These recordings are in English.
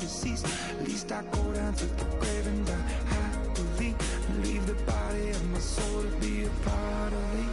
deceased. At least I go down to the grave and die happily, and leave the body of my soul to be a part of me.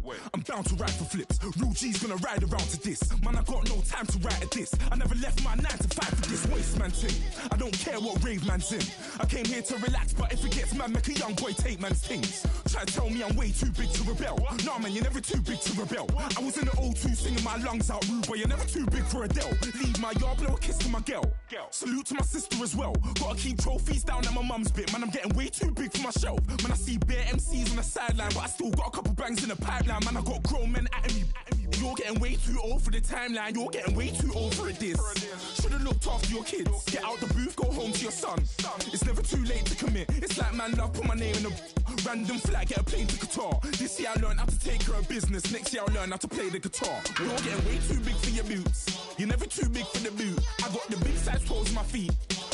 Wait, I'm down to ride for flips. Real G's gonna ride around to this. Man, I got no time to write at this. I never left my 9 to 5 for this waste man thing. I don't care what rave man's in. I came here to relax, but if it gets mad, make a young boy take man's things. Try to tell me I'm way too big to rebel. Nah, man, you're never too big to rebel. I was in the O2 singing my lungs out rude, but you're never too big for Adele. Leave my yard, blow a kiss to my girl. Salute to my sister as well. Gotta keep trophies down at my mum's bit. Man, I'm getting way too big for my shelf. Man, I see bare MCs on the sideline, but I still got a couple bangs in the pipeline. Man, I got grown men at me. You're getting way too old for the timeline. You're getting way too old for a diss. Should've looked after your kids. Get out the booth, go home to your son. It's never too late to commit. It's like man love, put my name in a random flag, get a plane to Qatar. This year I learned how to take care of business. Next year I'll learn how to play the guitar. You're getting way too big for your boots. You're never too big for the boot. I got the big size toes on my feet.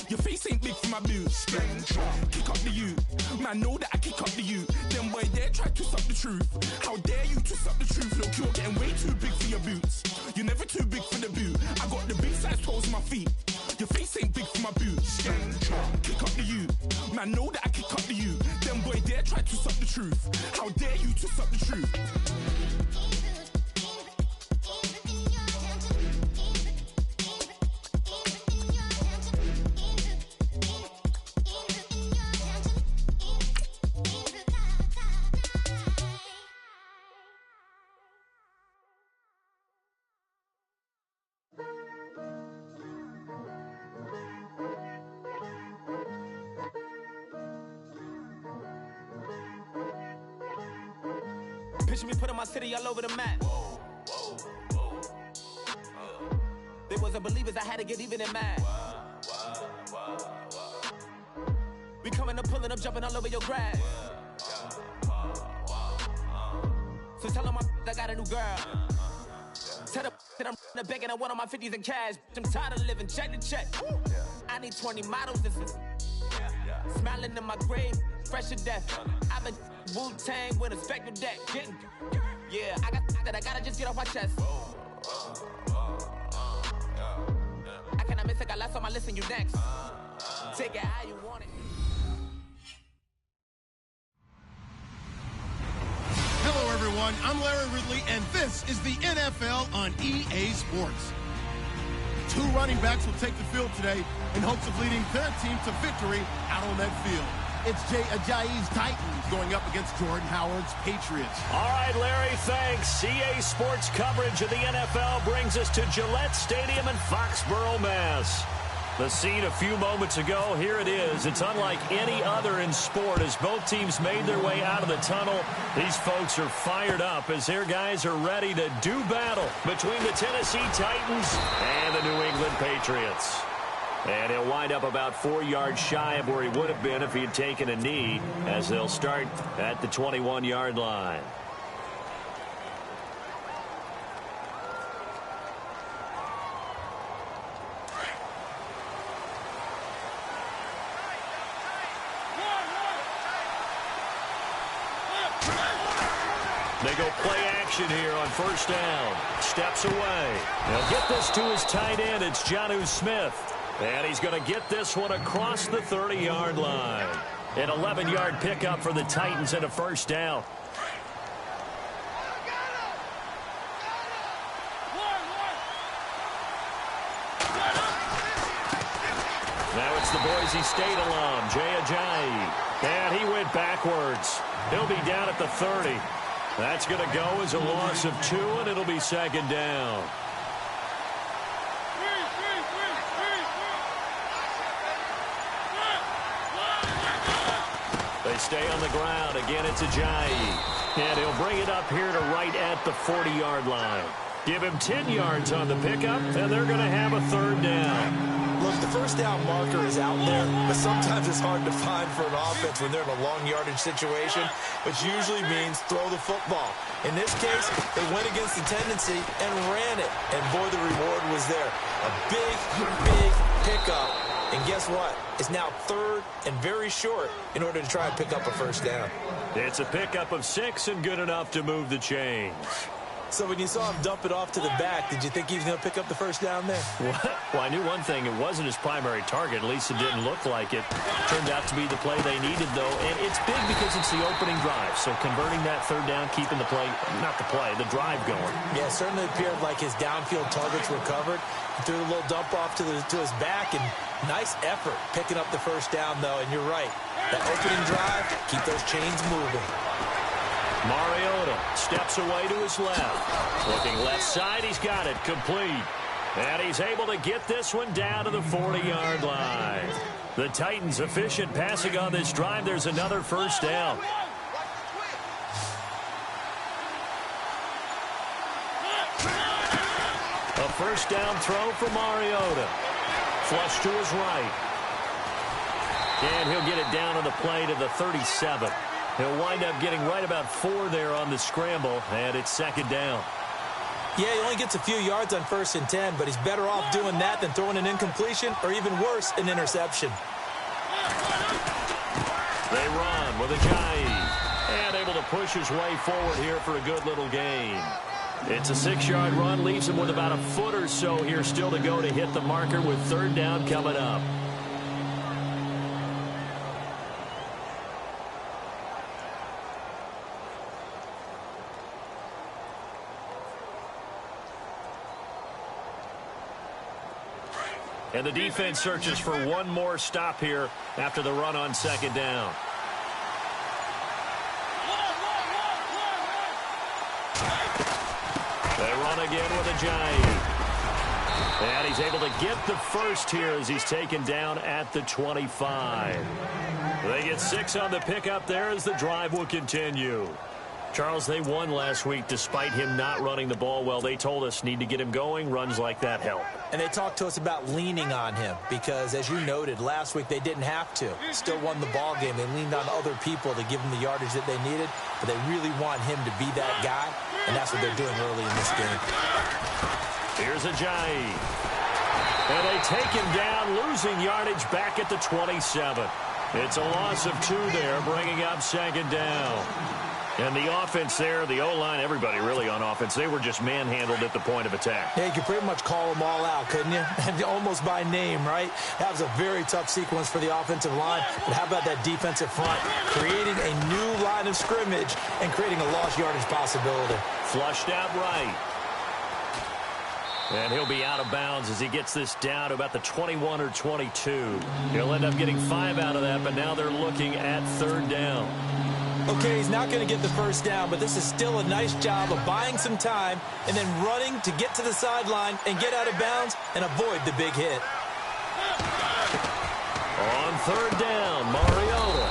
Your face ain't big for my boots. Kick up the you. Man, know that I kick up the you. Them boy there try to suck the truth. How dare you to suck the truth? Look, you're getting way too big for your boots. You're never too big for the boot. I got the big size toes on my feet. Your face ain't big for my boots. Kick up the you. Man, know that I kick up the you. Them boy there try to suck the truth. How dare you to suck the truth? Picture me putting my city all over the map. They wasn't believers, I had to get even in mad. We coming up, pulling up, jumping all over your grass. So tell them I got a new girl. Tell them that I'm in the bank and I want all my 50s in cash. I'm tired of living check to check. I need 20 models. This is smiling in my grave, fresh to death. I've been Wu-Tang with a spectral deck. Yeah, I got that. I gotta just get off my chest. I cannot miss it. Got lots on my list and you next. Take it how you want it. Hello, everyone. I'm Larry Ridley, and this is the NFL on EA Sports. Two running backs will take the field today in hopes of leading their team to victory out on that field. It's Jay Ajayi's Titans going up against Jordan Howard's Patriots. All right, Larry, thanks. EA Sports coverage of the NFL brings us to Gillette Stadium in Foxborough, Mass. The scene a few moments ago, here it is. It's unlike any other in sport as both teams made their way out of the tunnel. These folks are fired up as their guys are ready to do battle between the Tennessee Titans and the New England Patriots. And he'll wind up about 4 yards shy of where he would have been if he had taken a knee as they'll start at the 21-yard line. They go play action here on first down. Steps away. They'll get this to his tight end. It's Jonnu Smith. And he's going to get this one across the 30-yard line. An 11-yard pickup for the Titans and a first down. Now it's the Boise State alum, Jay Ajayi. And he went backwards. He'll be down at the 30. That's going to go as a loss of 2, and it'll be second down. They stay on the ground. Again, it's Ajayi. And he'll bring it up here to right at the 40-yard line. Give him 10 yards on the pickup, and they're going to have a third down. Look, the first down marker is out there, but sometimes it's hard to find for an offense when they're in a long yardage situation, which usually means throw the football. In this case, they went against the tendency and ran it, and boy, the reward was there. A big, big pickup, and guess what? It's now third and very short in order to try and pick up a first down. It's a pickup of 6 and good enough to move the chains. So when you saw him dump it off to the back, did you think he was going to pick up the first down there? Well, I knew one thing. It wasn't his primary target. At least it didn't look like it. Turned out to be the play they needed, though. And it's big because it's the opening drive. So converting that third down, keeping the play, not the play, the drive going. Yeah, it certainly appeared like his downfield targets were covered. He threw a little dump off to his back, and nice effort picking up the first down, though. And you're right. That opening drive, keep those chains moving. Mariota steps away to his left. Looking left side, he's got it complete. And he's able to get this one down to the 40-yard line. The Titans efficient passing on this drive. There's another first down. A first down throw for Mariota. Flush to his right. And he'll get it down on the play to the 37. He'll wind up getting right about 4 there on the scramble, and it's second down. Yeah, he only gets a few yards on 1st and 10, but he's better off doing that than throwing an incompletion or even worse, an interception. They run with Ajayi, and able to push his way forward here for a good little gain. It's a 6-yard run, leaves him with about a foot or so here still to go to hit the marker with third down coming up. And the defense searches for one more stop here after the run on second down. They run again with Ajayi. And he's able to get the first here as he's taken down at the 25. They get 6 on the pickup there as the drive will continue. Charles, they won last week despite him not running the ball well. They told us need to get him going. Runs like that help. And they talked to us about leaning on him because, as you noted, last week they didn't have to. Still won the ball game. They leaned on other people to give them the yardage that they needed, but they really want him to be that guy, and that's what they're doing early in this game. Here's Ajayi. And they take him down, losing yardage back at the 27. It's a loss of 2 there, bringing up second down. And the offense there, the O-line, everybody really on offense, they were just manhandled at the point of attack. Yeah, you could pretty much call them all out, couldn't you? And almost by name, right? That was a very tough sequence for the offensive line. But how about that defensive front? Creating a new line of scrimmage and creating a lost yardage possibility. Flushed out right. And he'll be out of bounds as he gets this down to about the 21 or 22. He'll end up getting 5 out of that, but now they're looking at third down. Okay, he's not going to get the first down, but this is still a nice job of buying some time and then running to get to the sideline and get out of bounds and avoid the big hit. On third down, Mariota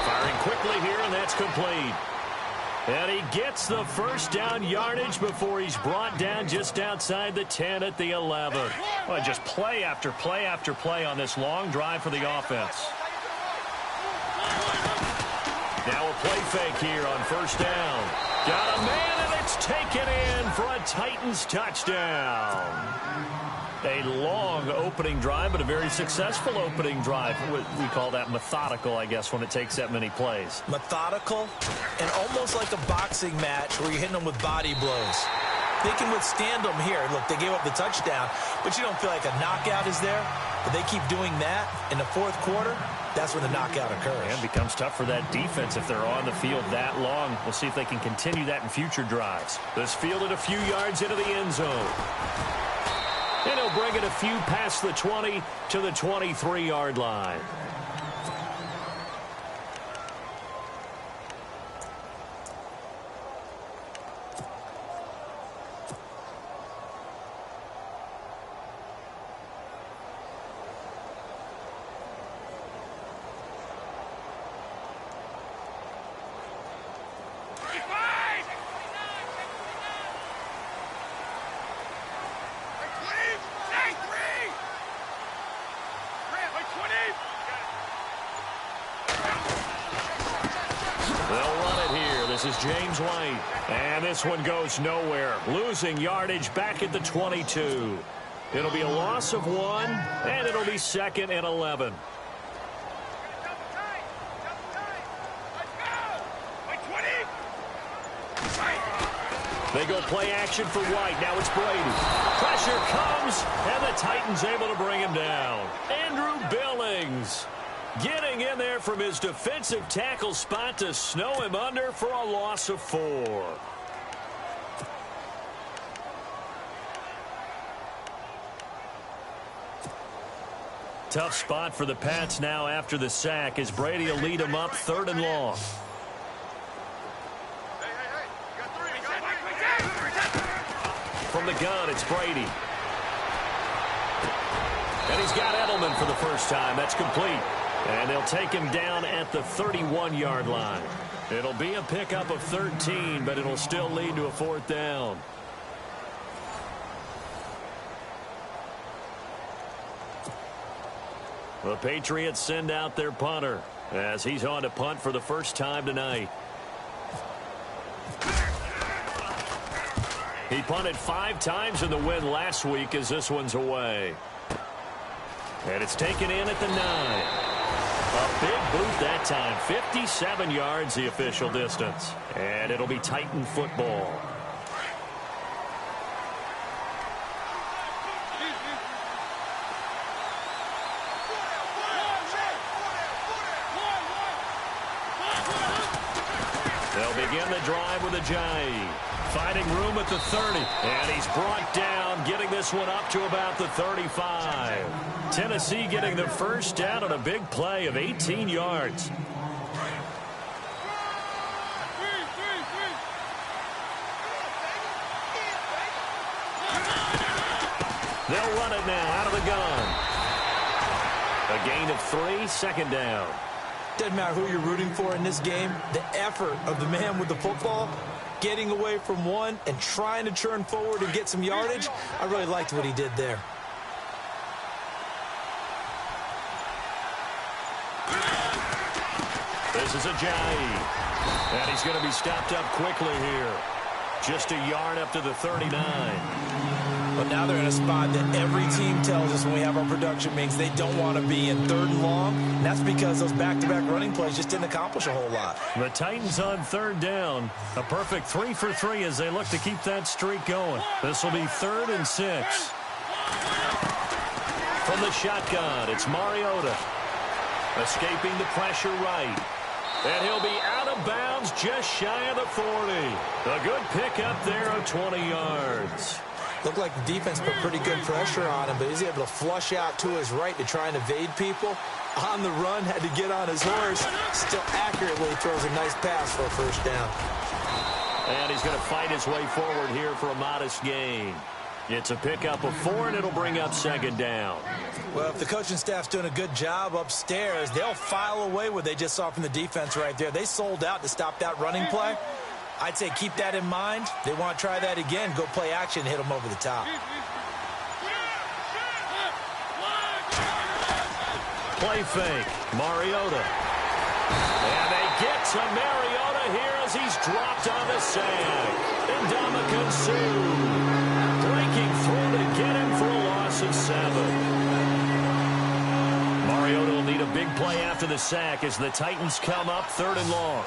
firing quickly here, and that's complete. And he gets the first down yardage before he's brought down just outside the 10 at the 11. Well, just play after play after play on this long drive for the offense. Now a play fake here on first down. Got a man, and it's taken in for a Titans touchdown. A long opening drive, but a very successful opening drive. We call that methodical, I guess, when it takes that many plays. Methodical and almost like a boxing match where you're hitting them with body blows. They can withstand them here. Look, they gave up the touchdown, but you don't feel like a knockout is there. But they keep doing that in the fourth quarter. That's when the knockout occurs. And it becomes tough for that defense if they're on the field that long. We'll see if they can continue that in future drives. This fielded a few yards into the end zone. And he'll bring it a few past the 20 to the 23-yard line. This is James White, and this one goes nowhere. Losing yardage back at the 22. It'll be a loss of 1, and it'll be 2nd and 11. They go play action for White. Now it's Brady. Pressure comes, and the Titans able to bring him down. Andrew Billings getting in there from his defensive tackle spot to snow him under for a loss of 4. Tough spot for the Pats now after the sack as Brady will lead them up 3rd and long. From the gun, it's Brady. And he's got Edelman for the first time. That's complete. And they'll take him down at the 31-yard line. It'll be a pickup of 13, but it'll still lead to a 4th down. The Patriots send out their punter as he's on to punt for the first time tonight. He punted 5 times in the win last week as this one's away. And it's taken in at the 9. A big boot that time. 57 yards the official distance. And it'll be Titan football. They'll begin the drive with Ajayi. Finding room at the 30. And he's brought down, getting this one up to about the 35. Tennessee getting the first down on a big play of 18 yards. They'll run it now out of the gun. A gain of 3, 2nd down. Doesn't matter who you're rooting for in this game, the effort of the man with the football, getting away from one and trying to churn forward and get some yardage, I really liked what he did there. This is Ajayi. And he's going to be stopped up quickly here. Just a yard up to the 39. But now they're in a spot that every team tells us when we have our production meetings they don't want to be in 3rd and long. And that's because those back-to-back running plays just didn't accomplish a whole lot. The Titans on 3rd down. A perfect 3 for 3 as they look to keep that streak going. This will be 3rd and 6. From the shotgun, it's Mariota. Escaping the pressure right. And he'll be out of bounds just shy of the 40. A good pickup there of 20 yards. Looked like the defense put pretty good pressure on him, but he's able to flush out to his right to try and evade people. On the run, had to get on his horse. Still accurately throws a nice pass for a 1st down. And he's going to fight his way forward here for a modest gain. It's a pickup of 4, and it'll bring up 2nd down. Well, if the coaching staff's doing a good job upstairs, they'll file away what they just saw from the defense right there. They sold out to stop that running play. I'd say keep that in mind. They want to try that again. Go play action and hit them over the top. Play fake. Mariota. And they get to Mariota here as he's dropped on the sack. Ndamukong Suh breaking through to get him for a loss of 7. Mariota will need a big play after the sack as the Titans come up 3rd and long.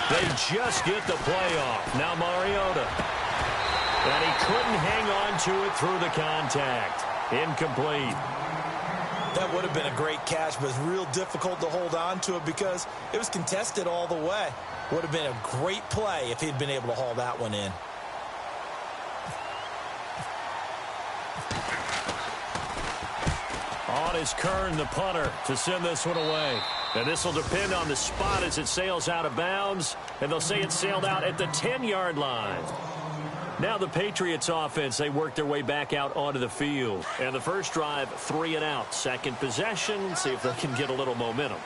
They just get the play off. Now Mariota. And he couldn't hang on to it through the contact. Incomplete. That would have been a great catch, but it's real difficult to hold on to it because it was contested all the way. Would have been a great play if he'd been able to haul that one in. On is Kern, the punter, to send this one away. And this will depend on the spot as it sails out of bounds. And they'll say it sailed out at the 10-yard line. Now the Patriots offense, they work their way back out onto the field. And the first drive, 3 and out. Second possession, see if they can get a little momentum.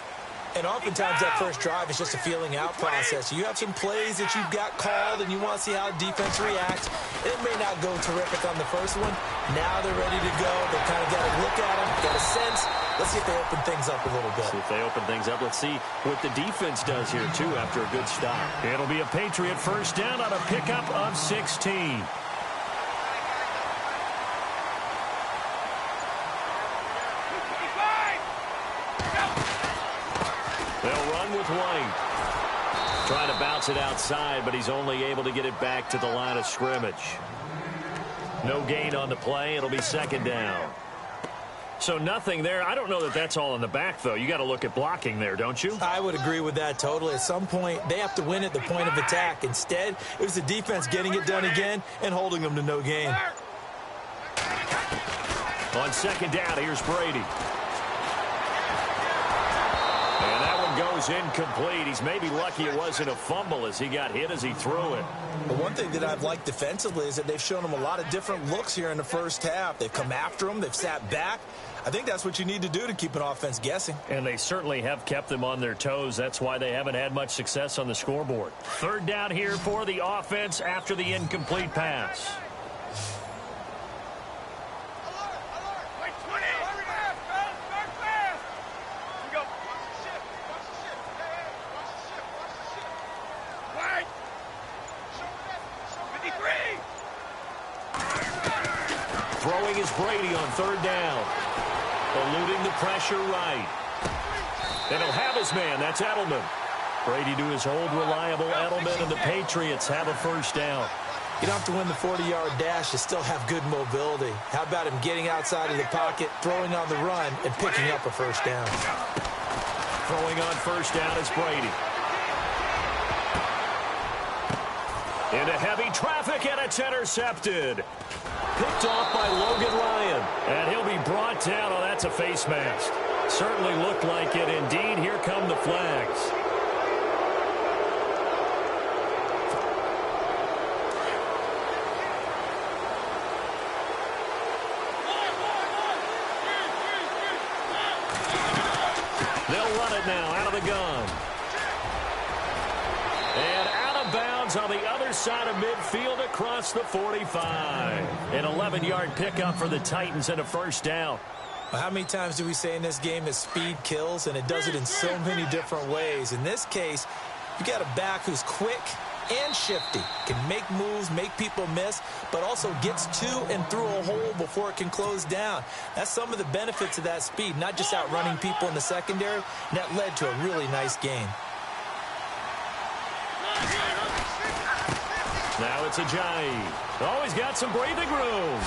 And oftentimes that first drive is just a feeling out process. You have some plays that you've got called and you want to see how the defense reacts. It may not go terrific on the first one. Now they're ready to go. They kind of got a look at them, got a sense. Let's see if they open things up a little bit. See if they open things up. Let's see what the defense does here, too, after a good stop. It'll be a Patriot 1st down on a pickup of 16. They'll run with White. Trying to bounce it outside, but he's only able to get it back to the line of scrimmage. No gain on the play. It'll be 2nd down. So nothing there. I don't know that that's all in the back, though. You got to look at blocking there, don't you? I would agree with that totally. At some point, they have to win at the point of attack. Instead, it was the defense getting it done again and holding them to no gain. On 2nd down, here's Brady. And that one goes incomplete. He's maybe lucky it wasn't a fumble as he got hit as he threw it. But one thing that I've liked defensively is that they've shown him a lot of different looks here in the first half. They've come after him. They've sat back. I think that's what you need to do to keep an offense guessing. And they certainly have kept them on their toes. That's why they haven't had much success on the scoreboard. 3rd down here for the offense after the incomplete pass. Throwing is Brady on 3rd down. Eluding the pressure right. And he'll have his man. That's Edelman. Brady to his old reliable Edelman, and the Patriots have a 1st down. You don't have to win the 40-yard dash. You still have good mobility. How about him getting outside of the pocket, throwing on the run, and picking up a 1st down? Throwing on 1st down is Brady. Into heavy traffic, and it's intercepted. Picked off by Logan Ryan. And he'll be brought down. Oh, that's a face mask. Certainly looked like it. Indeed, here come the flags. it now, out of the gun. And out of bounds on the other side of midfield across the 45. An 11-yard pickup for the Titans and a first down. Well, how many times do we say in this game that speed kills, and it does it in so many different ways? In this case, you got a back who's quick and shifty, can make moves, make people miss, but also gets to and through a hole before it can close down. That's some of the benefits of that speed, not just outrunning people in the secondary, and that led to a really nice gain. Now it's Ajayi. Oh, he's got some breathing room.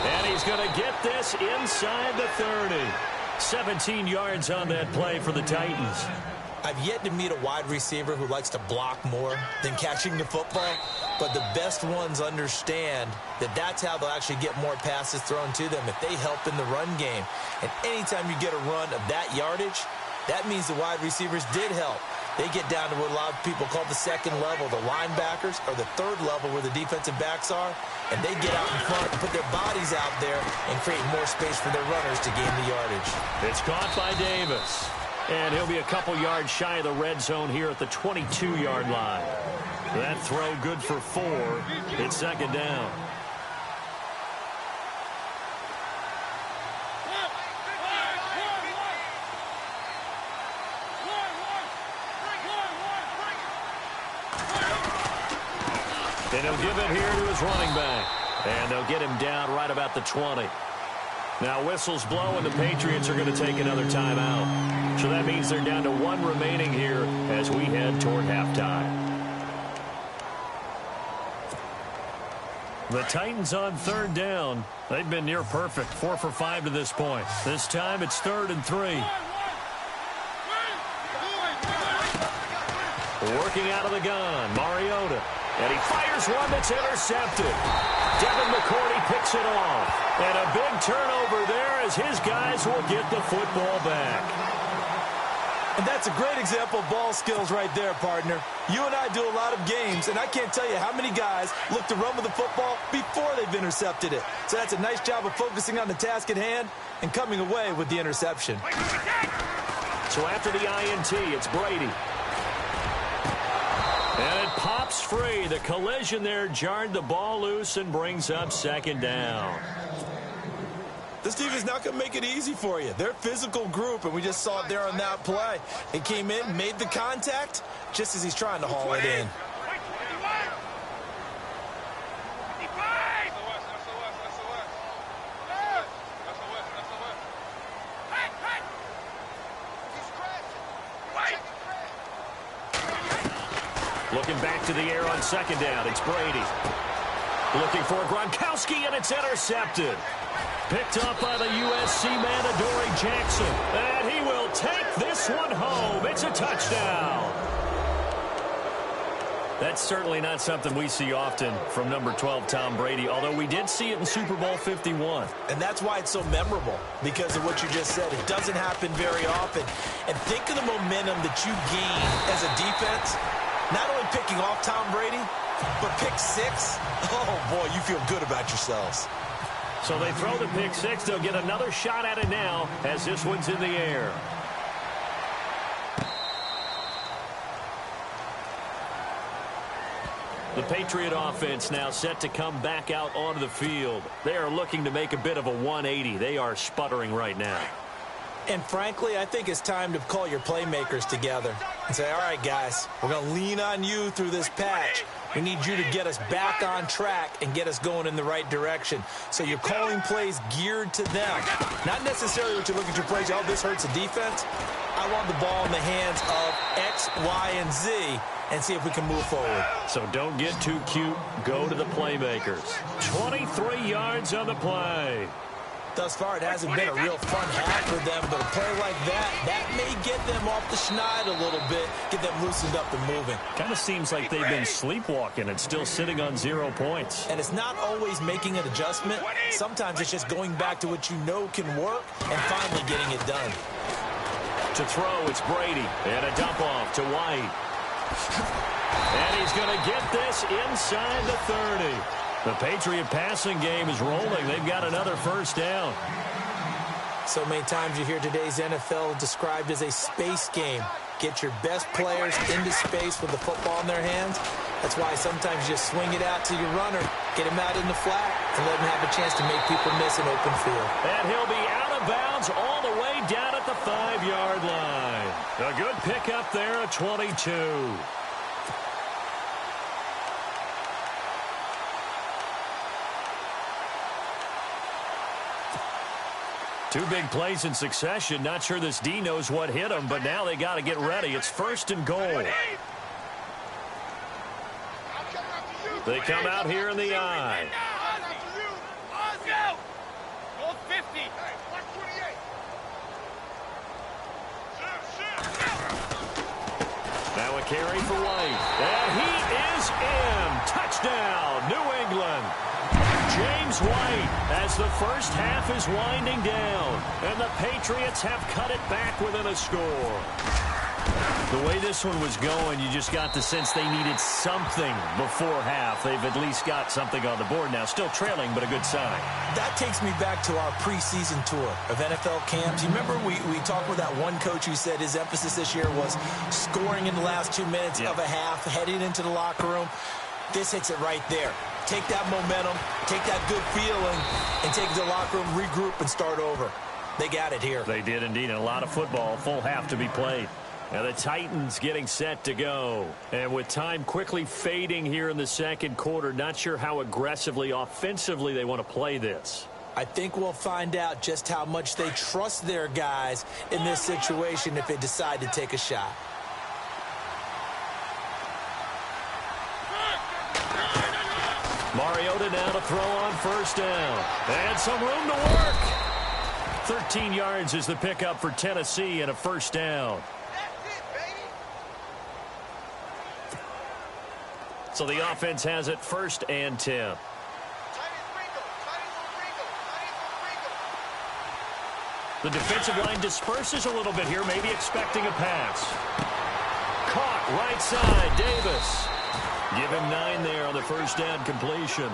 And he's going to get this inside the 30. 17 yards on that play for the Titans. I've yet to meet a wide receiver who likes to block more than catching the football, but the best ones understand that that's how they'll actually get more passes thrown to them if they help in the run game. And anytime you get a run of that yardage, that means the wide receivers did help. They get down to what a lot of people call the second level, the linebackers, or the third level where the defensive backs are, and they get out in front and put their bodies out there and create more space for their runners to gain the yardage. It's caught by Davis. And he'll be a couple yards shy of the red zone here at the 22-yard line. That throw good for 4. It's second down. And he'll give it here to his running back. And they'll get him down right about the 20. Now whistles blow and the Patriots are going to take another timeout. So that means they're down to 1 remaining here as we head toward halftime. The Titans on third down. They've been near perfect. 4 for 5 to this point. This time it's 3rd and 3. Working out of the gun, Mariota. And he fires one that's intercepted. Devin McCourty picks it off. And a big turnover there as his guys will get the football back. And that's a great example of ball skills right there, partner. You and I do a lot of games, and I can't tell you how many guys look to run with the football before they've intercepted it. So that's a nice job of focusing on the task at hand and coming away with the interception. So after the INT, it's Brady. And it pops free. The collision there jarred the ball loose and brings up second down. This team is not going to make it easy for you. They're a physical group, and we just saw it there on that play. He came in, made the contact, just as he's trying to haul it in. Looking back to the air on second down. It's Brady. Looking for Gronkowski, and it's intercepted. Picked up by the USC man, Adoree Jackson. And he will take this one home. It's a touchdown. That's certainly not something we see often from number 12, Tom Brady, although we did see it in Super Bowl 51. And that's why it's so memorable, because of what you just said. It doesn't happen very often. And think of the momentum that you gain as a defense, not only picking off Tom Brady, but pick 6. Oh, boy, you feel good about yourselves. So they throw the pick 6. They'll get another shot at it now as this one's in the air. The Patriot offense now set to come back out onto the field. They are looking to make a bit of a 180. They are sputtering right now. And frankly, I think it's time to call your playmakers together and say, all right, guys, we're going to lean on you through this patch. We need you to get us back on track and get us going in the right direction. So you're calling plays geared to them. Not necessarily what you look at your plays, oh, this hurts the defense. I want the ball in the hands of X, Y, and Z and see if we can move forward. So don't get too cute. Go to the playmakers. 23 yards on the play. Thus far, it hasn't been a real fun half for them, but a play like that may get them off the schneid a little bit, get them loosened up and moving. Kind of seems like they've been sleepwalking and still sitting on 0 points. And it's not always making an adjustment. Sometimes it's just going back to what you know can work and finally getting it done. To throw, it's Brady, and a dump off to White. And he's going to get this inside the 30. The Patriot passing game is rolling. They've got another first down. So many times you hear today's NFL described as a space game. Get your best players into space with the football in their hands. That's why sometimes you just swing it out to your runner, get him out in the flat, and let him have a chance to make people miss an open field. And he'll be out of bounds all the way down at the 5-yard line. A good pickup there at 22. Two big plays in succession. Not sure this D knows what hit him, but now they got to get ready. It's 1st and goal. They come out here in the I. Now a carry for White. And he is in. Touchdown, New England. James White, as the first half is winding down, and the Patriots have cut it back within a score. The way this one was going, you just got the sense they needed something before half. They've at least got something on the board now. Still trailing, but a good sign. That takes me back to our preseason tour of NFL camps. You remember we talked with that one coach who said his emphasis this year was scoring in the last 2 minutes of a half, heading into the locker room. This hits it right there. Take that momentum, take that good feeling, and take it to the locker room, regroup, and start over. They got it here. They did indeed, and a lot of football, full half to be played. Now the Titans getting set to go. And with time quickly fading here in the second quarter, not sure how aggressively, offensively they want to play this. I think we'll find out just how much they trust their guys in this situation if they decide to take a shot. Mariota now to throw on 1st down. And some room to work. 13 yards is the pickup for Tennessee and a 1st down. So the offense has it 1st and 10. The defensive line disperses a little bit here, maybe expecting a pass. Caught right side, Davis. Give him 9 there on the 1st down completion.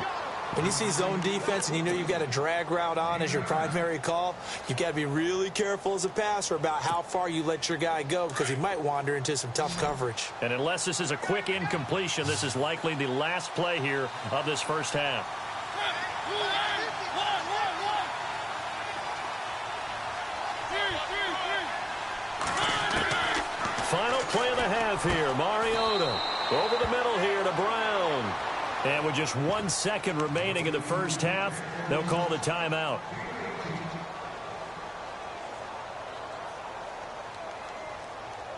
When you see zone defense and you know you've got a drag route on as your primary call, you've got to be really careful as a passer about how far you let your guy go because he might wander into some tough coverage. And unless this is a quick incompletion, this is likely the last play here of this 1st half. Final play of the half here. Mariota over the middle here to Brown. And with just 1 second remaining in the 1st half, they'll call the timeout.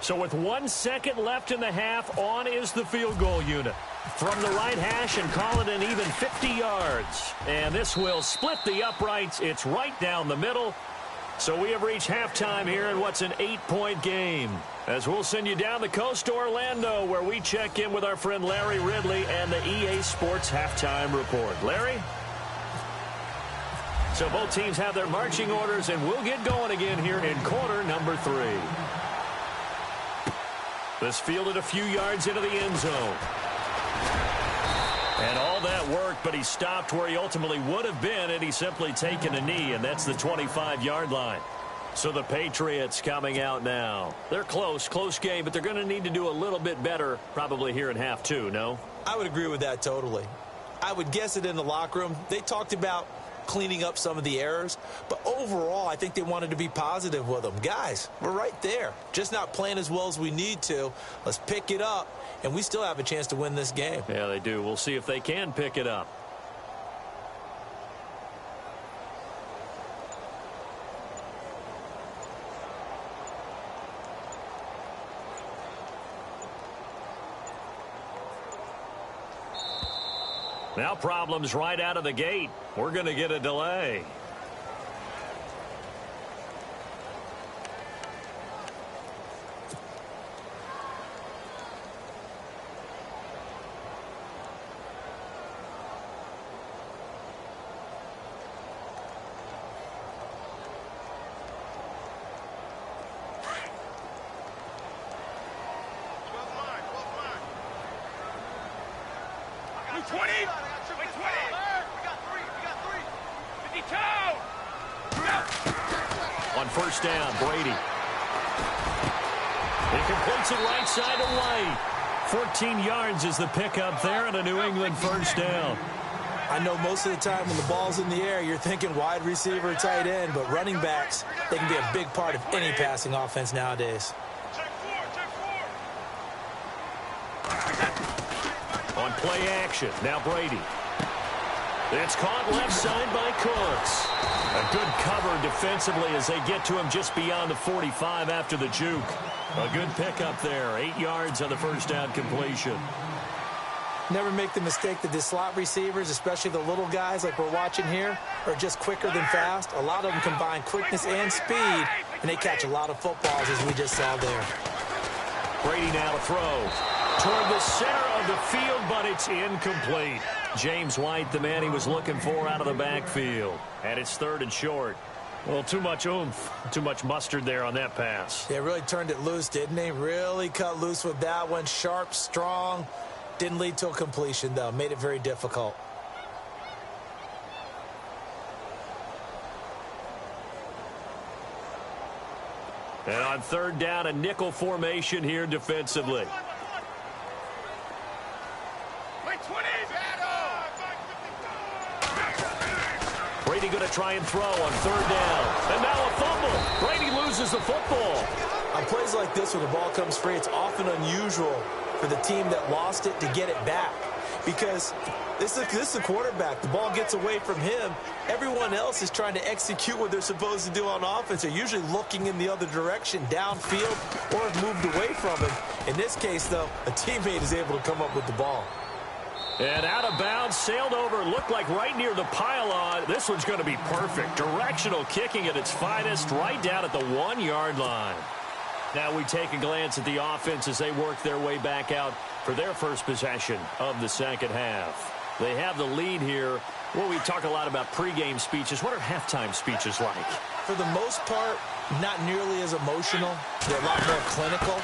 So with 1 second left in the half, on is the field goal unit. From the right hash and call it an even 50 yards. And this will split the uprights. It's right down the middle. So we have reached halftime here in what's an 8-point game. As we'll send you down the coast to Orlando, where we check in with our friend Larry Ridley and the EA Sports Halftime Report. Larry? So both teams have their marching orders, and we'll get going again here in quarter number 3. This fielded a few yards into the end zone. And all that worked, but he stopped where he ultimately would have been had he simply taken a knee, and that's the 25-yard line. So the Patriots coming out now. They're close game, but they're going to need to do a little bit better probably here in half 2, no? I would agree with that totally. I would guess it in the locker room. They talked about cleaning up some of the errors, but overall I think they wanted to be positive with them. Guys, we're right there. Just not playing as well as we need to. Let's pick it up, and we still have a chance to win this game. Yeah, they do. We'll see if they can pick it up. Now problems right out of the gate. We're going to get a delay. On first down, Brady. He completes it right side to White. 14 yards is the pickup there, and a New England first down. I know most of the time when the ball's in the air, you're thinking wide receiver, tight end, but running backs, they can be a big part of any passing offense nowadays. On play action, now Brady. It's caught left side by Cooks. A good cover defensively as they get to him just beyond the 45 after the juke. A good pickup there. 8 yards on the first down completion. Never make the mistake that the slot receivers, especially the little guys like we're watching here, are just quicker than fast. A lot of them combine quickness and speed, and they catch a lot of footballs, as we just saw there. Brady now to throw toward the center of the field, but it's incomplete. James White, the man he was looking for out of the backfield. And it's 3rd and short. Well, too much oomph, too much mustard there on that pass. They really turned it loose, didn't they? Really cut loose with that one. Sharp, strong. Didn't lead to a completion, though. Made it very difficult. And on 3rd down, a nickel formation here defensively. Brady going to try and throw on 3rd down. And now a fumble. Brady loses the football. On plays like this, when the ball comes free, it's often unusual for the team that lost it to get it back. Because this is a quarterback. The ball gets away from him. Everyone else is trying to execute what they're supposed to do on offense. They're usually looking in the other direction, downfield, or have moved away from him. In this case, though, a teammate is able to come up with the ball. And out of bounds, sailed over, looked like right near the pylon. This one's going to be perfect. Directional kicking at its finest, right down at the 1-yard line. Now we take a glance at the offense as they work their way back out for their first possession of the second half. They have the lead here. Well, we talk a lot about pregame speeches. What are halftime speeches like? For the most part, not nearly as emotional. They're a lot more clinical.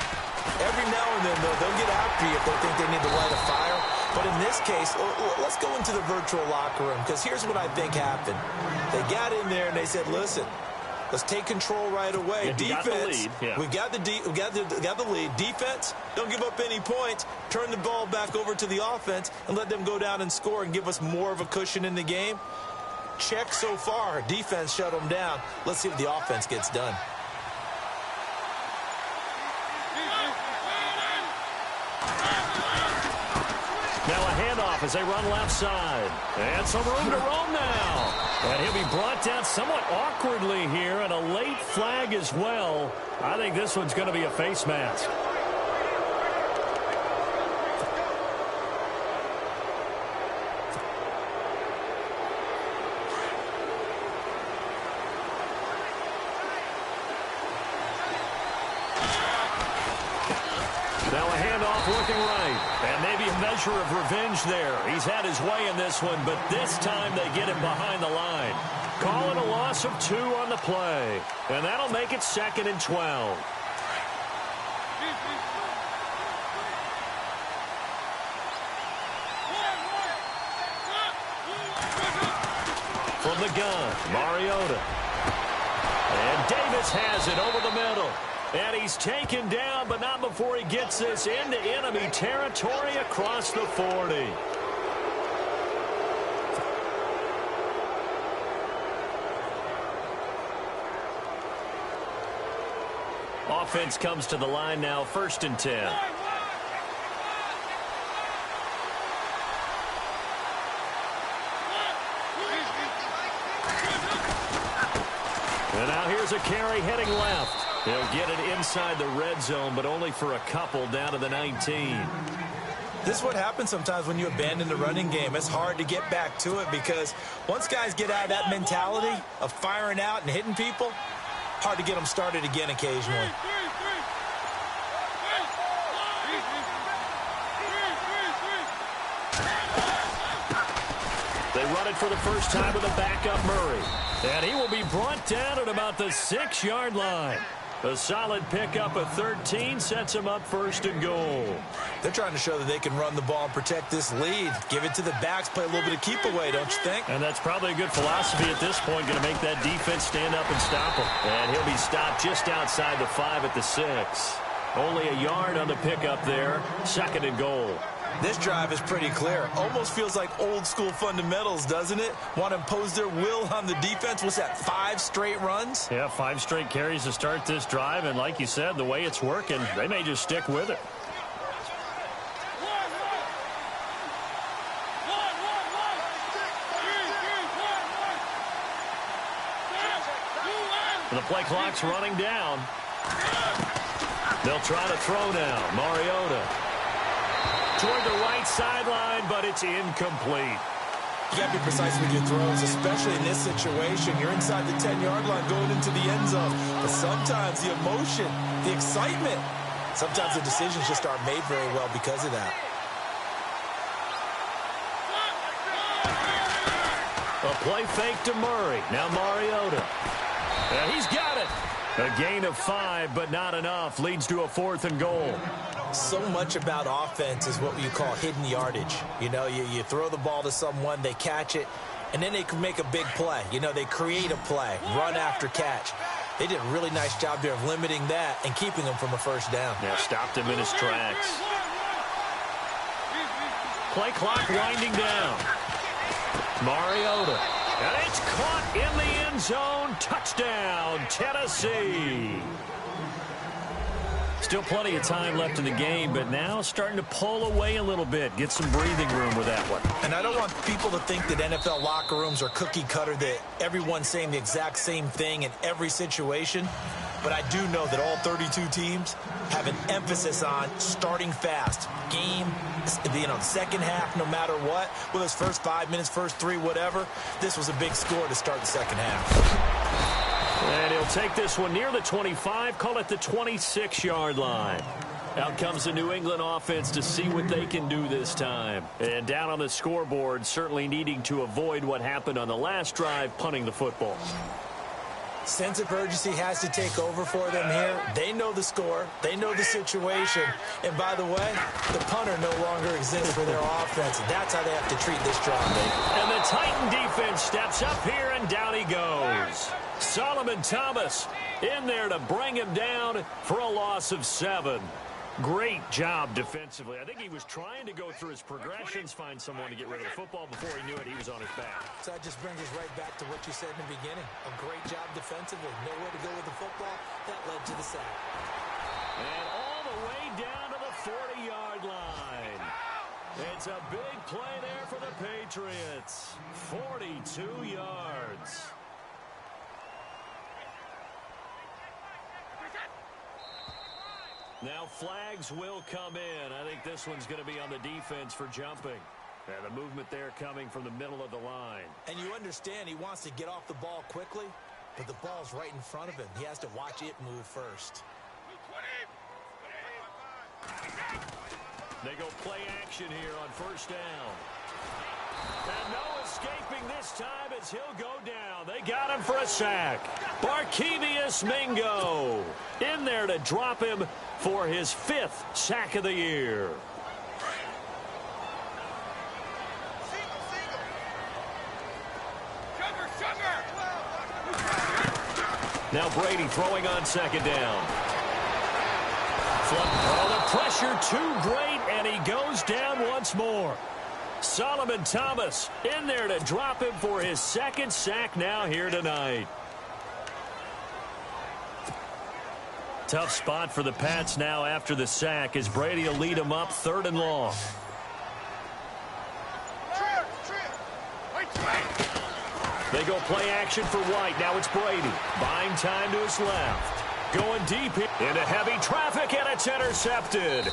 Every now and then, though, they'll get after you if they think they need to light a fire. But in this case, let's go into the virtual locker room, because here's what I think happened. They got in there and they said, listen, let's take control right away. Yeah, defense, we got the lead. Defense, don't give up any points. Turn the ball back over to the offense and let them go down and score and give us more of a cushion in the game. Check so far. Defense shut them down. Let's see what the offense gets done. Now a handoff as they run left side. And some room to roam now. And he'll be brought down somewhat awkwardly here, and a late flag as well. I think this one's going to be a face mask. Now a handoff looking right. And maybe a measure of revenge there. He's had his way in this one, but this time they get him behind the line. Calling a loss of 2 on the play. And that'll make it 2nd and 12. From the gun, Mariota. And Davis has it over the middle. And he's taken down, but not before he gets this into enemy territory across the 40. Offense comes to the line now, 1st and 10. And now here's a carry heading left. They'll get it inside the red zone, but only for a couple down to the 19. This is what happens sometimes when you abandon the running game. It's hard to get back to it because once guys get out of that mentality of firing out and hitting people, hard to get them started again occasionally. They run it for the first time with a backup Murray. And he will be brought down at about the 6-yard line. A solid pickup of 13 sets them up first and goal. They're trying to show that they can run the ball and protect this lead. Give it to the backs, play a little bit of keep away, don't you think? And that's probably a good philosophy at this point, going to make that defense stand up and stop him. And he'll be stopped just outside the 5 at the 6. Only a yard on the pickup there. Second and goal. This drive is pretty clear. Almost feels like old school fundamentals, doesn't it? Want to impose their will on the defense. What's that, 5 straight runs? Yeah, 5 straight carries to start this drive. And like you said, the way it's working, they may just stick with it. The play clock's running down. They'll try to throw now. Mariota toward the right sideline, but it's incomplete. You got to be precise with your throws, especially in this situation. You're inside the 10-yard line going into the end zone. But sometimes the emotion, the excitement, sometimes the decisions just aren't made very well because of that. A play fake to Murray. Now Mariota. And he's got it. A gain of 5, but not enough. Leads to a 4th and goal. So much about offense is what you call hidden yardage. You know, you throw the ball to someone, they catch it, and then they can make a big play. You know, they create a play, run after catch. They did a really nice job there of limiting that and keeping him from a first down. Yeah, stopped him in his tracks. Play clock winding down. Mariota. And it's caught in the end zone. Touchdown, Tennessee. Still plenty of time left in the game, but now starting to pull away a little bit. Get some breathing room with that one. And I don't want people to think that NFL locker rooms are cookie cutter, that everyone's saying the exact same thing in every situation. But I do know that all 32 teams have an emphasis on starting fast. Game, the second half, no matter what. Whether it's first 5 minutes, first 3, whatever. This was a big score to start the second half. And he'll take this one near the 25, call it the 26-yard line. Out comes the New England offense to see what they can do this time. And down on the scoreboard, certainly needing to avoid what happened on the last drive, punting the football. Sense of urgency has to take over for them here. They know the score. They know the situation. And by the way, the punter no longer exists for their offense. And that's how they have to treat this drive. And the Titan defense steps up here, and down he goes. Solomon Thomas in there to bring him down for a loss of 7. Great job defensively. I think he was trying to go through his progressions, find someone to get rid of the football. Before he knew it, he was on his back. So that just brings us right back to what you said in the beginning. A great job defensively. Nowhere to go with the football. That led to the sack. And all the way down to the 40-yard line. It's a big play there for the Patriots. 42 yards. Now flags will come in. I think this one's going to be on the defense for jumping. And the movement there coming from the middle of the line. And you understand he wants to get off the ball quickly, but the ball's right in front of him. He has to watch it move first. They go play action here on first down. And no escaping this time as he'll go down. They got him for a sack. Barkevius Mingo in there to drop him for his 5th sack of the year. Now Brady throwing on second down. Oh, the pressure too great, and he goes down once more. Solomon Thomas in there to drop him for his 2nd sack now here tonight. Tough spot for the Pats now after the sack as Brady will lead them up 3rd and long. They go play action for White. Now it's Brady. Buying time to his left. Going deep into heavy traffic, and it's intercepted.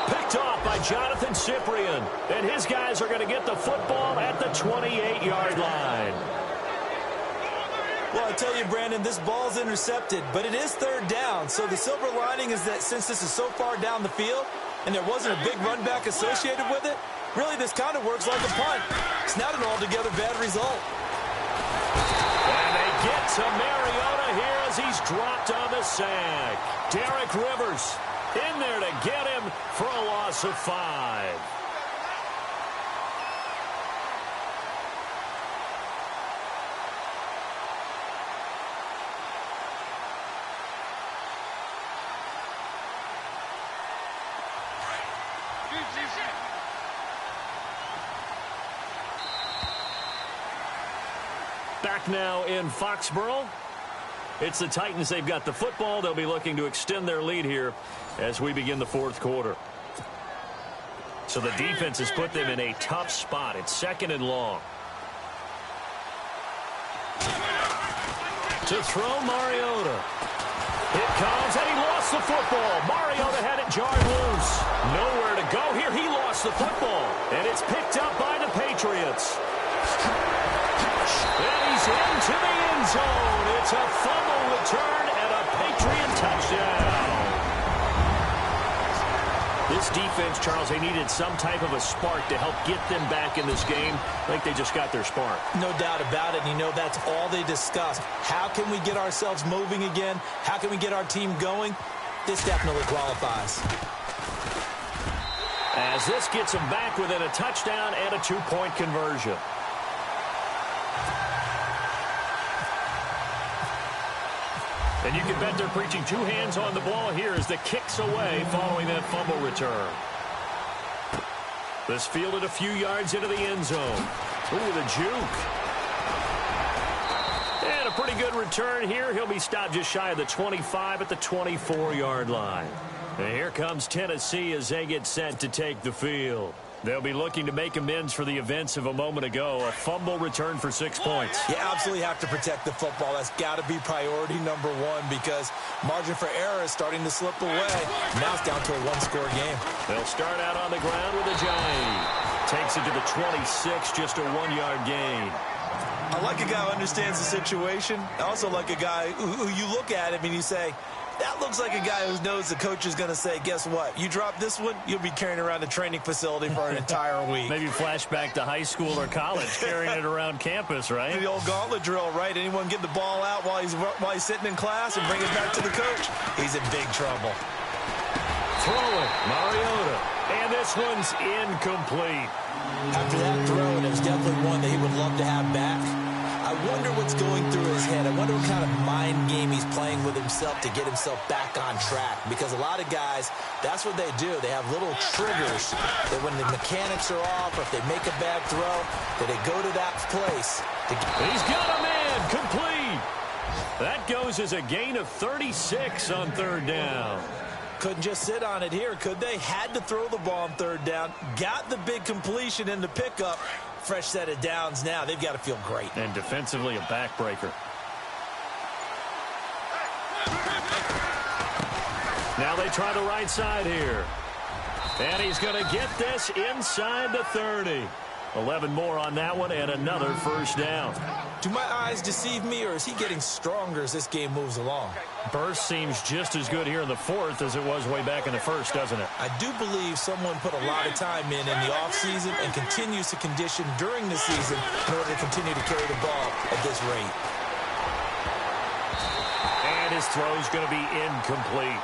Picked off by Jonathan Cyprien. And his guys are going to get the football at the 28-yard line. Well, I tell you, Brandon, this ball's intercepted, but it is 3rd down. So the silver lining is that since this is so far down the field and there wasn't a big run back associated with it, really this kind of works like a punt. It's not an altogether bad result. And they get to Mariota here as he's dropped on the sack. Derek Rivers in there to get him for a loss of 5. Back now in Foxborough. It's the Titans. They've got the football. They'll be looking to extend their lead here as we begin the fourth quarter. So the defense has put them in a tough spot. It's 2nd and long. To throw, Mariota. It comes, and he lost the football. Mariota had it jarred loose. Nowhere to go here. He lost the football. And it's picked up by the Patriots. And he's into the end zone. It's a fumble return and a Patriot touchdown. This defense, Charles, they needed some type of a spark to help get them back in this game. I think they just got their spark. No doubt about it. And you know, that's all they discussed. How can we get ourselves moving again? How can we get our team going? This definitely qualifies. As this gets them back within a touchdown and a 2-point conversion. And you can bet they're preaching 2 hands on the ball here as the kick's away following that fumble return. This fielded a few yards into the end zone. Ooh, the juke. And a pretty good return here. He'll be stopped just shy of the 25 at the 24-yard line. And here comes Tennessee as they get set to take the field. They'll be looking to make amends for the events of a moment ago. A fumble return for 6 points. You absolutely have to protect the football. That's got to be priority number 1 because margin for error is starting to slip away. Now it's down to a 1-score game. They'll start out on the ground with a giant. Takes it to the 26, just a 1-yard gain. I like a guy who understands the situation. I also like a guy who you look at him and you say, that looks like a guy who knows the coach is going to say, guess what? You drop this one, you'll be carrying around a training facility for an entire week. Maybe flashback to high school or college, carrying it around campus, right? The old gauntlet drill, right? Anyone get the ball out while he's sitting in class and bring it back to the coach? He's in big trouble. Throw it, Mariota. And this one's incomplete. After that throw, there's definitely one that he would love to have back. I wonder what's going through his head. I wonder what kind of mind game he's playing with himself to get himself back on track. Because a lot of guys, that's what they do. They have little triggers that when the mechanics are off or if they make a bad throw, that they go to that place. He's got a man, complete. That goes as a gain of 36 on 3rd down. Couldn't just sit on it here, could they? Had to throw the ball on 3rd down. Got the big completion in the pickup. Fresh set of downs now. They've got to feel great. And defensively, a backbreaker. Now they try the right side here. And he's going to get this inside the 30. 11 more on that one and another 1st down. Do my eyes deceive me, or is he getting stronger as this game moves along? Burst seems just as good here in the 4th as it was way back in the 1st, doesn't it? I do believe someone put a lot of time in the offseason and continues to condition during the season in order to continue to carry the ball at this rate. And his throw's going to be incomplete.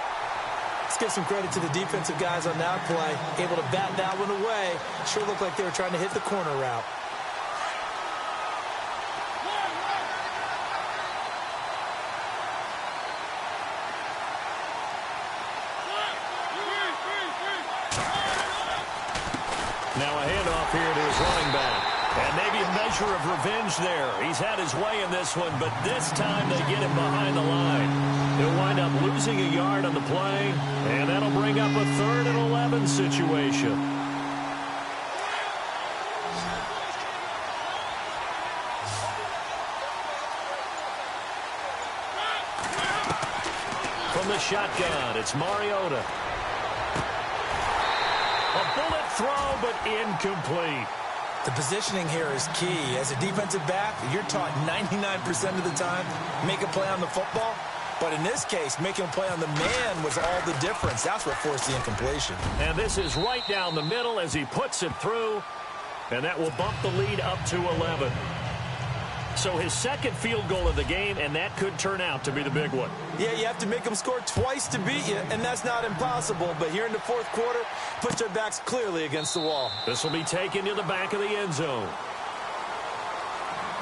Let's give some credit to the defensive guys on that play. Able to bat that one away. Sure looked like they were trying to hit the corner route. Now a handoff here to his running back. And maybe a measure of revenge there. He's had his way in this one, but this time they get him behind the line. He'll wind up losing a yard on the play, and that'll bring up a 3rd and 11 situation. From the shotgun, it's Mariota. A bullet throw, but incomplete. The positioning here is key. As a defensive back, you're taught 99% of the time, make a play on the football. But in this case, making a play on the man was all the difference. That's what forced the incompletion. And this is right down the middle as he puts it through. And that will bump the lead up to 11. So his second field goal of the game, and that could turn out to be the big one. Yeah, you have to make them score twice to beat you, and that's not impossible. But here in the fourth quarter, push their backs clearly against the wall. This will be taken to the back of the end zone.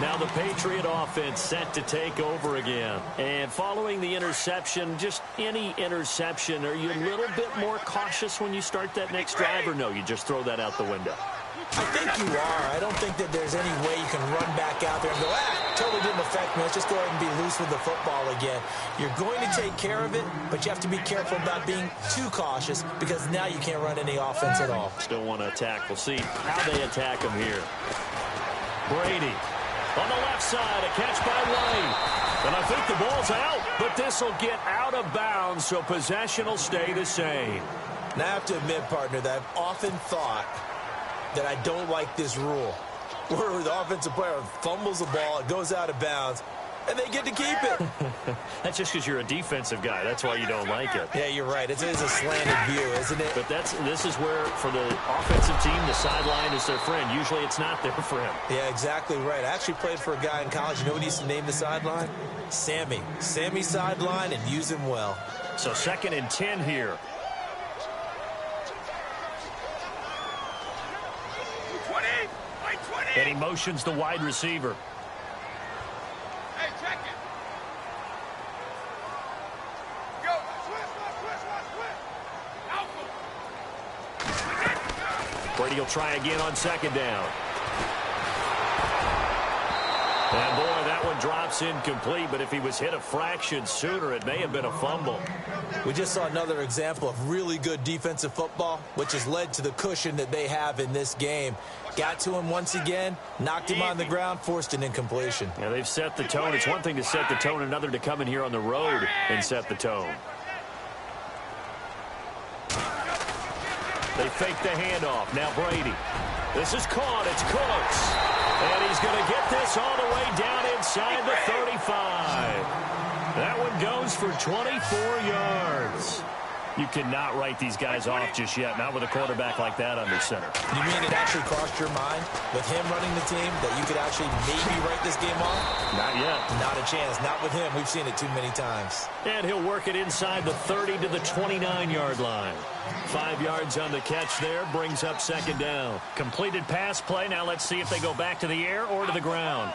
Now the Patriot offense set to take over again. And following the interception, just any interception, are you a little bit more cautious when you start that next drive, or no, you just throw that out the window? I think you are. I don't think that there's any way you can run back out there and go, totally didn't affect me. Let's just go ahead and be loose with the football again. You're going to take care of it, but you have to be careful about being too cautious because now you can't run any offense at all. Still want to attack. We'll see how they attack him here. Brady on the left side, a catch by White. And I think the ball's out, but this will get out of bounds, so possession will stay the same. Now I have to admit, partner, that I've often thought that I don't like this rule where the offensive player fumbles the ball, it goes out of bounds, and they get to keep it. That's just because you're a defensive guy. That's why you don't like it. Yeah, you're right. It is a slanted view, isn't it? But this is where, for the offensive team, the sideline is their friend. Usually it's not there for him. Yeah, exactly right. I actually played for a guy in college. You know what he used to name the sideline? Sammy. Sammy sideline, and use him well. So 2nd and 10 here. And he motions the wide receiver. Hey, check it. Go. Switch. Brady will try again on 2nd down. And boy, that one drops incomplete, but if he was hit a fraction sooner, it may have been a fumble. We just saw another example of really good defensive football, which has led to the cushion that they have in this game. Got to him once again, knocked him on the ground, forced an incompletion. Yeah, they've set the tone. It's one thing to set the tone, another to come in here on the road and set the tone. They fake the handoff. Now Brady. This is caught. It's Cooks. And he's going to get this all the way down inside the 35. That one goes for 24 yards. You cannot write these guys off just yet, not with a quarterback like that under center. You mean it actually crossed your mind with him running the team that you could actually maybe write this game off? Not yet. Not a chance. Not with him. We've seen it too many times. And he'll work it inside the 30 to the 29-yard line. 5 yards on the catch there, brings up 2nd down. Completed pass play. Now let's see if they go back to the air or to the ground.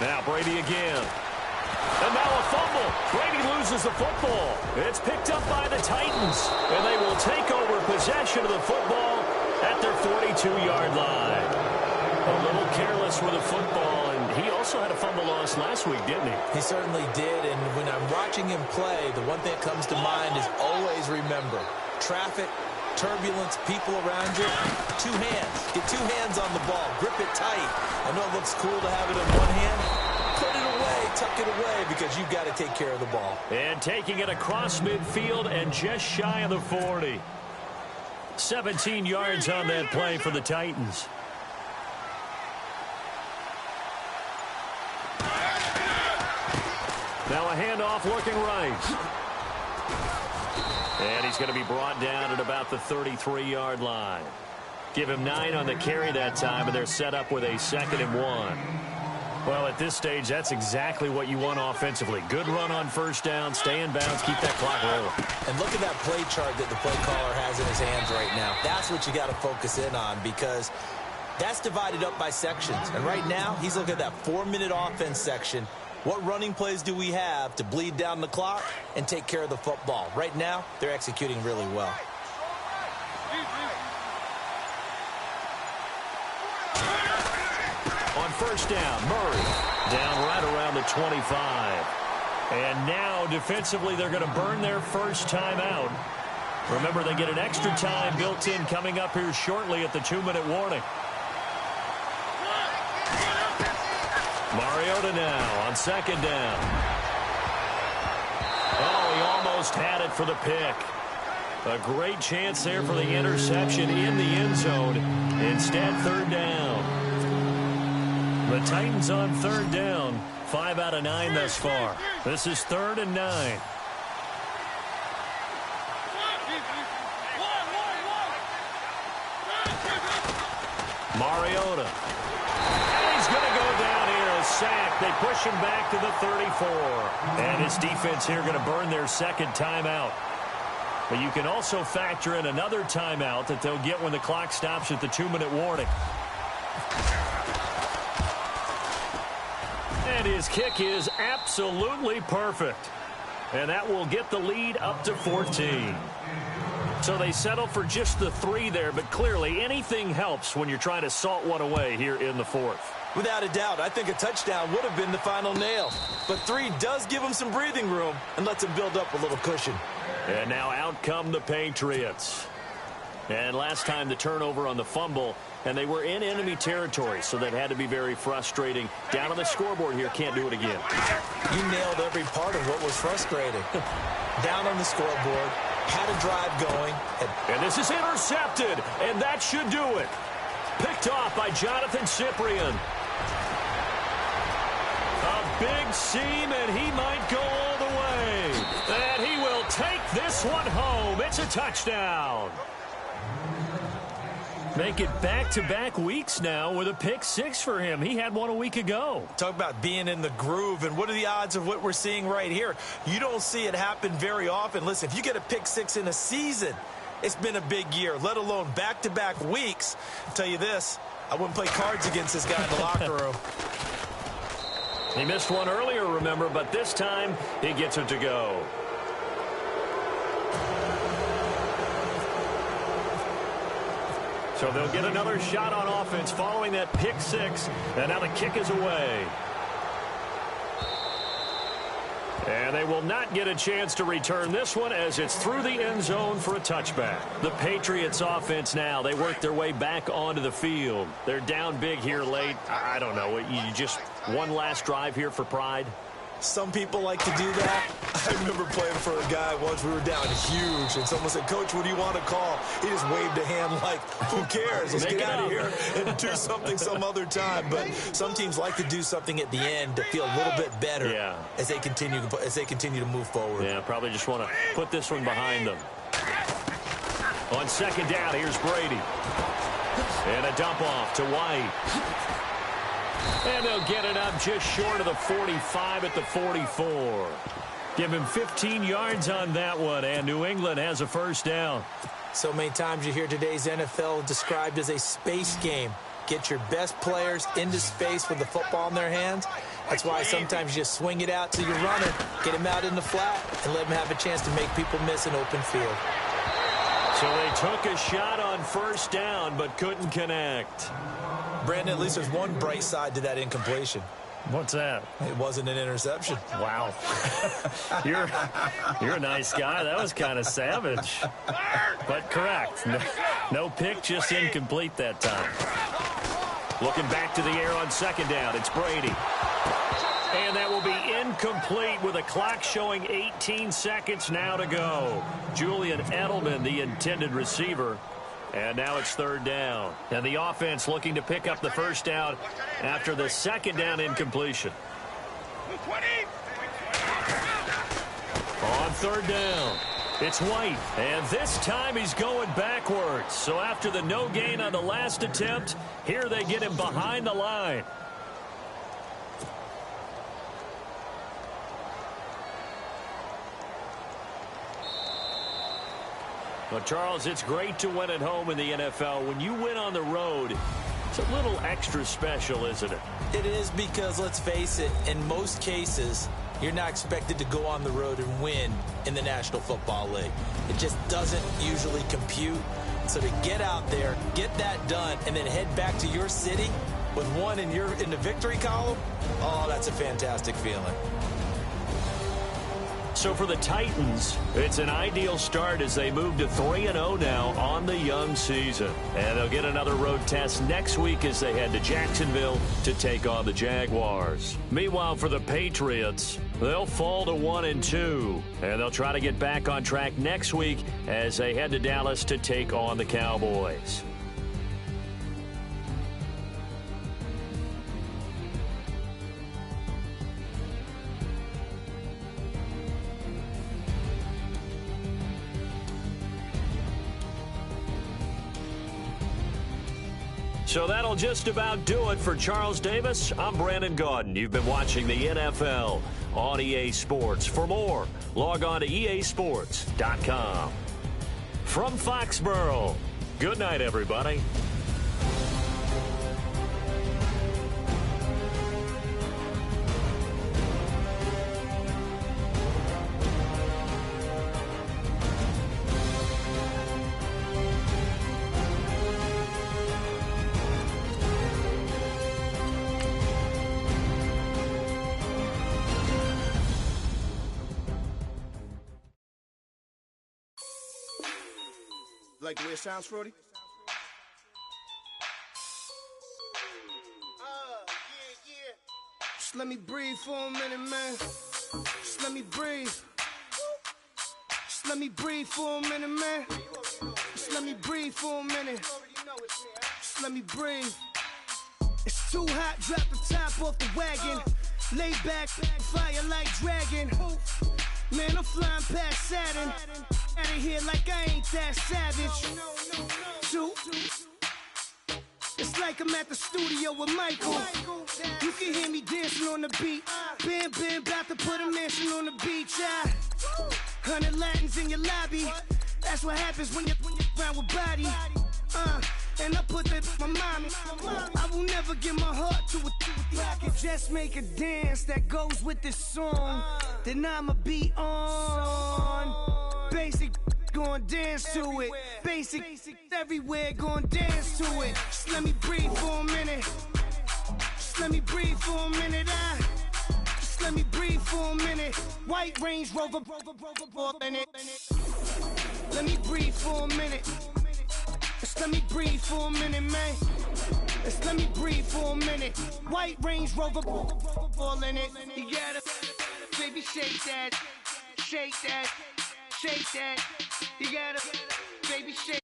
Now Brady again. And now a fumble. Brady loses the football. It's picked up by the Titans. And they will take over possession of the football at their 42-yard line. A little careless with the football. And he also had a fumble loss last week, didn't he? He certainly did. And when I'm watching him play, the one thing that comes to mind is always remember, traffic, turbulence, people around you, 2 hands. Get 2 hands on the ball. Grip it tight. I know it looks cool to have it in one hand. Put it away, tuck it away, because you've got to take care of the ball. And taking it across midfield and just shy of the 40. 17 yards on that play for the Titans. Now a handoff looking right. And he's going to be brought down at about the 33-yard line. Give him 9 on the carry that time, and they're set up with a 2nd and 1. Well, at this stage, that's exactly what you want offensively. Good run on 1st down, stay in bounds, keep that clock rolling. And look at that play chart that the play caller has in his hands right now. That's what you got to focus in on, because that's divided up by sections. And right now, he's looking at that 4-minute offense section. What running plays do we have to bleed down the clock and take care of the football? Right now, they're executing really well. On 1st down, Murray down right around the 25. And now, defensively, they're going to burn their first timeout. Remember, they get an extra time built in coming up here shortly at the 2-minute warning. Mariota now on 2nd down. Oh, he almost had it for the pick. A great chance there for the interception in the end zone. Instead, 3rd down. The Titans on 3rd down. 5 out of 9 thus far. This is 3rd and 9. Mariota. And he's going to go down here, a sack. They push him back to the 34. And his defense here going to burn their second timeout. But you can also factor in another timeout that they'll get when the clock stops at the 2-minute warning. And his kick is absolutely perfect. And that will get the lead up to 14. So they settle for just the 3 there, but clearly anything helps when you're trying to salt one away here in the 4th. Without a doubt, I think a touchdown would have been the final nail. But 3 does give them some breathing room and lets them build up a little cushion. And now out come the Patriots. And last time the turnover on the fumble, and they were in enemy territory, so that had to be very frustrating. Down on the scoreboard here, can't do it again. You nailed every part of what was frustrating. Down on the scoreboard, had a drive going. And this is intercepted, and that should do it. Picked off by Jonathan Cyprien. A big seam, and he might go all the way. And he will take this one home. It's a touchdown. Make it back-to-back weeks now with a pick 6 for him. He had one a week ago. Talk about being in the groove, and what are the odds of what we're seeing right here? You don't see it happen very often. Listen, if you get a pick 6 in a season, it's been a big year, let alone back-to-back weeks. I'll tell you this, I wouldn't play cards against this guy in the locker room. He missed one earlier, remember, but this time he gets it to go. So they'll get another shot on offense following that pick 6, and now the kick is away. And they will not get a chance to return this one as it's through the end zone for a touchback. The Patriots offense now, they work their way back onto the field. They're down big here late. I don't know, you just one last drive here for pride. Some people like to do that. I remember playing for a guy once. We were down huge, and someone said, "Coach, what do you want to call?" He just waved a hand like, "Who cares? Let's get out of here and do something some other time." But some teams like to do something at the end to feel a little bit better as they continue to move forward. Yeah, probably just want to put this one behind them. On second down, here's Brady. And a dump off to White. And they'll get it up just short of the 45 at the 44. Give him 15 yards on that one, and New England has a first down. So many times you hear today's NFL described as a space game. Get your best players into space with the football in their hands. That's why sometimes you just swing it out to your runner, get him out in the flat, and let him have a chance to make people miss an open field. So they took a shot on first down, but couldn't connect. Brandon, at least there's one bright side to that incompletion. What's that? It wasn't an interception. Wow. You're a nice guy. That was kind of savage. But correct. No pick, just incomplete that time. Looking back to the air on second down. It's Brady. And that will be incomplete with a clock showing 18 seconds now to go. Julian Edelman, the intended receiver. And now it's third down. And the offense looking to pick up the first down after the second down incompletion. On third down, it's White. And this time he's going backwards. So after the no gain on the last attempt, here they get him behind the line. Well, Charles, it's great to win at home in the NFL. When you win on the road, it's a little extra special, isn't it? It is, because, let's face it, in most cases, you're not expected to go on the road and win in the National Football League. It just doesn't usually compute. So to get out there, get that done, and then head back to your city with one in the victory column, oh, that's a fantastic feeling. So for the Titans, it's an ideal start as they move to 3-0 now on the young season. And they'll get another road test next week as they head to Jacksonville to take on the Jaguars. Meanwhile, for the Patriots, they'll fall to 1-2. And they'll try to get back on track next week as they head to Dallas to take on the Cowboys. So that'll just about do it for Charles Davis. I'm Brandon Gaudin. You've been watching the NFL on EA Sports. For more, log on to easports.com. From Foxborough, good night, everybody. Like the way it sounds, Frody? Yeah. Just let me breathe for a minute, man. Just let me breathe. Just let me breathe for a minute, man. Just let me breathe for a minute. Just let me breathe. It's too hot, drop the top off the wagon. Lay back, fire like dragon. Man, I'm flying past Saturn. Out of here like I ain't that savage. Two. It's like I'm at the studio with Michael. You can hear me dancing on the beat. Bam, about to put a mansion on the beach. 100 Latins in your lobby. That's what happens when you're around with body. And I put that my mommy. I will never give my heart to it. I can just make a dance that goes with this song. Then I'ma be on. Basic, gon' dance to it. Basic, everywhere, gon' dance to it. Just let me breathe for a minute. Just let me breathe for a minute. Just let me breathe for a minute. White Range Rover, in it. Let me breathe for a minute. Just let me breathe for a minute, man. Just let me breathe for a minute. White Range Rover, all in it. You gotta, baby, shake that, shake that. Shake that, you gotta, baby, shake.